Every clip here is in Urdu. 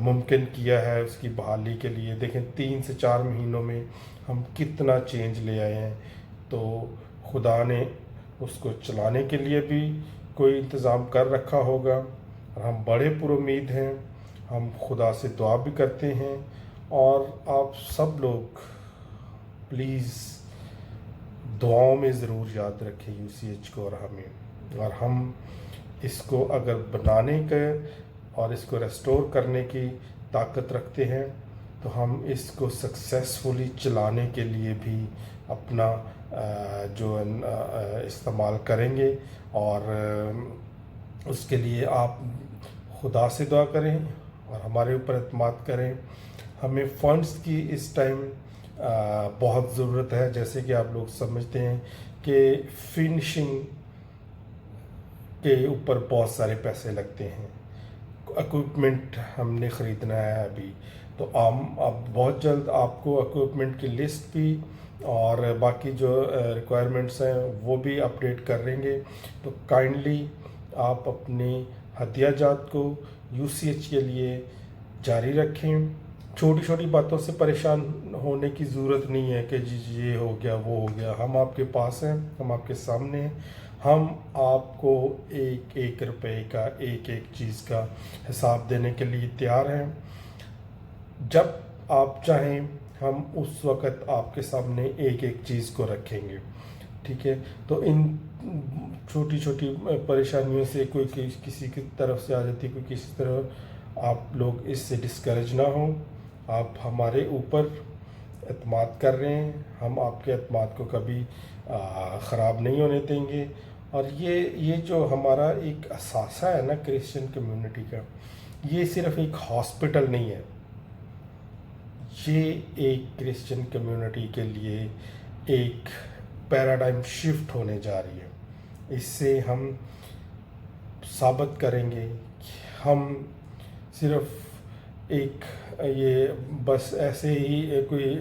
ممکن کیا ہے اس کی بحالی کے لیے. دیکھیں 3 سے 4 مہینوں میں ہم کتنا چینج لے آئے ہیں. تو خدا نے اس کو چلانے کے لیے بھی کوئی انتظام کر رکھا ہوگا، اور ہم بڑے پر امید ہیں. ہم خدا سے دعا بھی کرتے ہیں، اور آپ سب لوگ پلیز دعاؤں میں ضرور یاد رکھیں UCH کو اور ہمیں. اور ہم اس کو اگر بنانے کے اور اس کو ریسٹور کرنے کی طاقت رکھتے ہیں تو ہم اس کو سکسیسفلی چلانے کے لیے بھی اپنا جو استعمال کریں گے. اور اس کے لیے آپ خدا سے دعا کریں اور ہمارے اوپر اعتماد کریں. ہمیں فنڈز کی اس ٹائم بہت ضرورت ہے. جیسے کہ آپ لوگ سمجھتے ہیں کہ فنشنگ کے اوپر بہت سارے پیسے لگتے ہیں. اکوپمنٹ ہم نے خریدنا ہے ابھی، تو ہم اب بہت جلد آپ کو اکوپمنٹ کی لسٹ بھی اور باقی جو ریکوائرمنٹس ہیں وہ بھی اپڈیٹ کر دیں گے. تو کائنڈلی آپ اپنی ہدیہ جات کو UCH کے لیے جاری رکھیں. چھوٹی چھوٹی باتوں سے پریشان ہونے کی ضرورت نہیں ہے کہ جی یہ ہو گیا وہ ہو گیا. ہم آپ کے پاس ہیں، ہم آپ کے سامنے ہیں. ہم آپ کو ایک ایک روپے کا ایک ایک چیز کا حساب دینے کے لیے تیار ہیں. جب آپ چاہیں ہم اس وقت آپ کے سامنے ایک ایک چیز کو رکھیں گے. ٹھیک ہے؟ تو ان چھوٹی چھوٹی پریشانیوں سے کوئی کسی کی طرف سے آ جاتی، کوئی کسی طرح، آپ لوگ اس سے ڈسکریج نہ ہوں. آپ ہمارے اوپر اعتماد کر رہے ہیں، ہم آپ کے اعتماد کو کبھی خراب نہیں ہونے دیں گے. اور یہ جو ہمارا ایک اثاثہ ہے نا کرسچن کمیونٹی کا، یہ صرف ایک ہاسپٹل نہیں ہے، یہ ایک کرسچن کمیونٹی کے لیے ایک پیراڈائم شفٹ ہونے جا رہی ہے. اس سے ہم ثابت کریں گے کہ ہم صرف ایک یہ بس ایسے ہی کوئی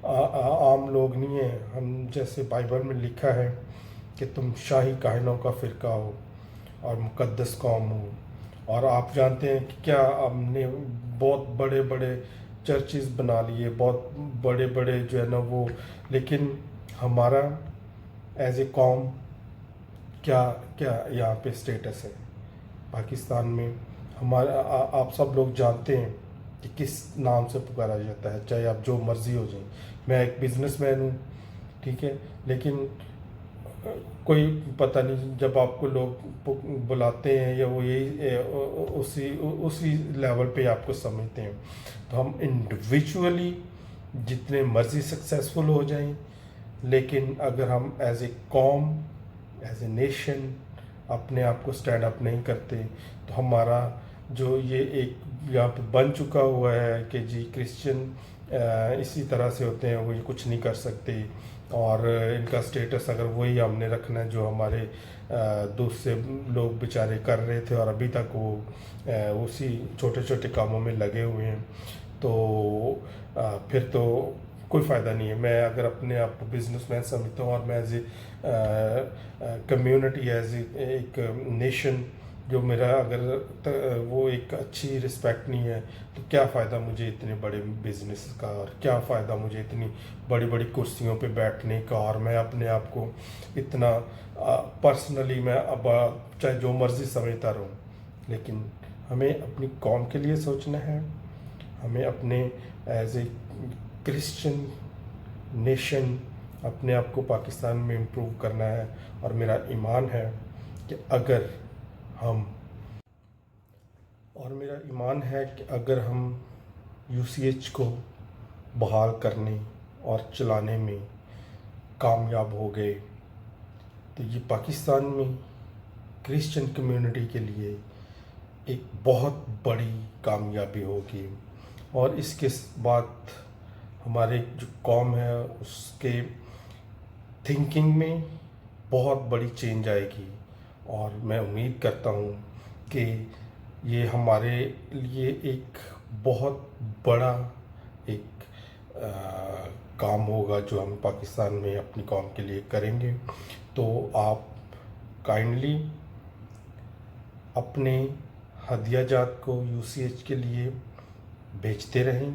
عام لوگ نہیں ہیں. ہم جیسے بائبل میں لکھا ہے کہ تم شاہی کاہنوں کا فرقہ ہو اور مقدس قوم ہو. اور آپ جانتے ہیں کہ کیا ہم نے بہت بڑے بڑے چرچز بنا لیے، بہت بڑے بڑے جو ہے نا وہ، لیکن ہمارا ایز اے قوم کیا یہاں پہ اسٹیٹس ہے پاکستان میں. ہمارا آپ سب لوگ جانتے ہیں کہ کس نام سے پکارا جاتا ہے، چاہے آپ جو مرضی ہو جائیں. میں ایک بزنس مین ہوں، ٹھیک ہے، لیکن کوئی پتہ نہیں جب آپ کو لوگ بلاتے ہیں یا وہ یہی اسی لیول پہ آپ کو سمجھتے ہیں. تو ہم انڈیویجولی جتنے مرضی سکسیسفل ہو جائیں، لیکن اگر ہم ایز اے قوم، ایز اے نیشن اپنے آپ کو سٹینڈ اپ نہیں کرتے تو ہمارا جو یہ ایک یہاں پہ بن چکا ہوا ہے کہ جی کرسچن اسی طرح سے ہوتے ہیں، وہ یہ کچھ نہیں کر سکتے، اور ان کا سٹیٹس اگر وہی ہم نے رکھنا ہے جو ہمارے دوسرے لوگ بیچارے کر رہے تھے اور ابھی تک وہ اسی چھوٹے چھوٹے کاموں میں لگے ہوئے ہیں، تو پھر تو کوئی فائدہ نہیں ہے. میں اگر اپنے آپ کو بزنس مین سمجھتا ہوں اور میں as a community, as a ایک نیشن، جو میرا اگر وہ ایک اچھی رسپیکٹ نہیں ہے تو کیا فائدہ مجھے اتنے بڑے بزنس کا، اور کیا فائدہ مجھے اتنی بڑی بڑی کرسیوں پہ بیٹھنے کا. اور میں اپنے آپ کو اتنا پرسنلی میں اب چاہے جو مرضی سمجھتا رہوں، لیکن ہمیں اپنی قوم کے لیے سوچنا ہے. ہمیں اپنے ایز اے کرسچن نیشن اپنے آپ کو پاکستان میں امپروو کرنا ہے. اور میرا ایمان ہے کہ اگر ہم UCH کو بحال کرنے اور چلانے میں کامیاب ہو گئے تو یہ پاکستان میں کرسچن کمیونٹی کے لیے ایک بہت بڑی کامیابی ہوگی. اور اس کے بعد ہمارے جو قوم ہے اس کے تھنکنگ میں بہت بڑی چینج آئے گی. اور میں امید کرتا ہوں کہ یہ ہمارے لیے ایک بہت بڑا ایک کام ہوگا جو ہم پاکستان میں اپنی قوم کے لیے کریں گے. تو آپ کائنڈلی اپنے ہدیہ جات کو UCH کے لیے بیچتے رہیں.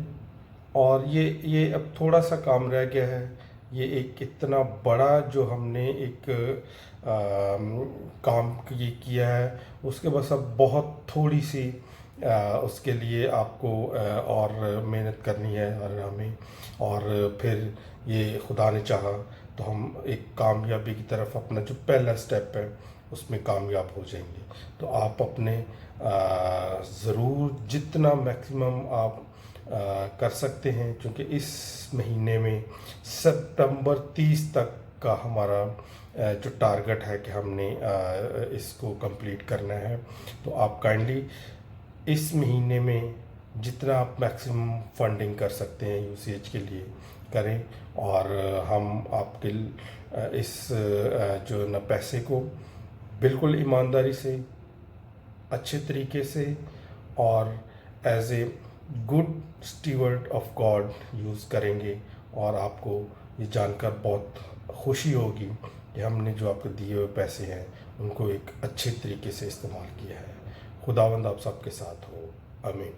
اور یہ اب تھوڑا سا کام رہ گیا ہے. یہ ایک اتنا بڑا جو ہم نے ایک کام یہ کیا ہے، اس کے بس اب بہت تھوڑی سی اس کے لیے آپ کو اور محنت کرنی ہے، اور ہمیں اور پھر یہ خدا نے چاہا تو ہم ایک کامیابی کی طرف اپنا جو پہلا سٹیپ ہے اس میں کامیاب ہو جائیں گے. تو آپ اپنے ضرور جتنا میکسیمم آپ کر سکتے ہیں، چونکہ اس مہینے میں سپتمبر 30 تک کا ہمارا جو ٹارگٹ ہے کہ ہم نے اس کو کمپلیٹ کرنا ہے. تو آپ کائنڈلی اس مہینے میں جتنا آپ میکسیمم فنڈنگ کر سکتے ہیں UCH کے لیے کریں، اور ہم آپ کے اس جو نا پیسے کو بالکل ایمانداری سے، اچھے طریقے سے اور as a good Steward of God use کریں گے. اور آپ کو یہ جان کر بہت خوشی ہوگی کہ ہم نے جو آپ کو دیے ہوئے پیسے ہیں ان کو ایک اچھے طریقے سے استعمال کیا ہے. خداوند آپ سب کے ساتھ ہو. آمین.